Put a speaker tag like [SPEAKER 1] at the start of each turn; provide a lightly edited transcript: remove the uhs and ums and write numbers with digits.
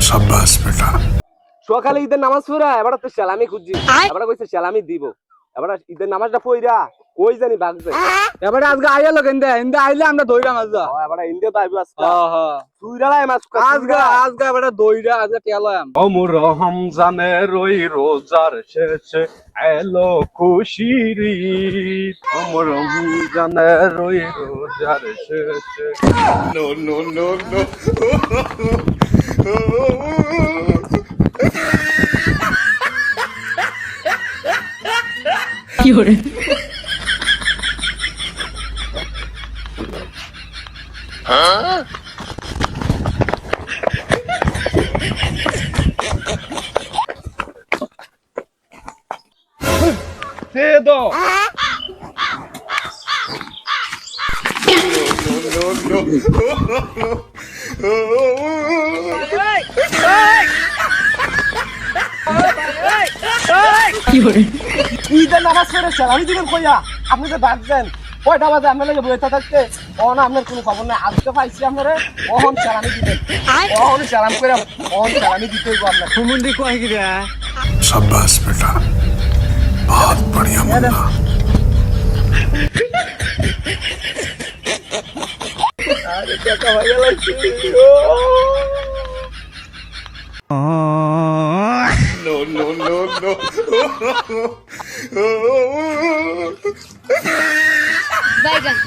[SPEAKER 1] शाबाश बेटा।
[SPEAKER 2] সকালে ঈদের নামাজ পড়া এবার তো সালামি খুঁজছি, এবার কইছে সালামি দিব, এবার ঈদের নামাজটা পড়া কই জানি বাগবে।
[SPEAKER 3] এবারে আজকে আইলো কেন্দে ইন্দে আইলে আমরা দইরা মাছ দা।
[SPEAKER 2] এবার ইন্ডিয়া তো আইবো আজকে।
[SPEAKER 3] হ্যাঁ
[SPEAKER 2] তুই রালাই মাছ
[SPEAKER 3] আজকে এবারে দইরা আজকে তেলাম।
[SPEAKER 2] অমর রমজানের ওই রোজার শেষে এলো খুশির ঈদ, অমর রমজানের ওই রোজার শেষে। নো নো নো নো
[SPEAKER 4] কি hore
[SPEAKER 2] দে দো।
[SPEAKER 4] কি hore
[SPEAKER 2] ঈদের নামাজ পড়ে সালামি দিবেন কইয়া আপনি তো ভাবছেন কয়টা বাজে আপনার লাগে বইতে থাকতে, অন আপনার কোনো খবর নাই। আজকে পাইছি আপনারা অহন সালামি দিবেন, অহন সালাম করে অহন সালামি দিতে হইব আপনার।
[SPEAKER 3] হুমুন্দি কই কি রে?
[SPEAKER 1] शाबाश बेटा, बहुत बढ़िया मुन्ना।
[SPEAKER 2] আরে টাকা হয়ে গেছে। No no no no
[SPEAKER 4] বাইগান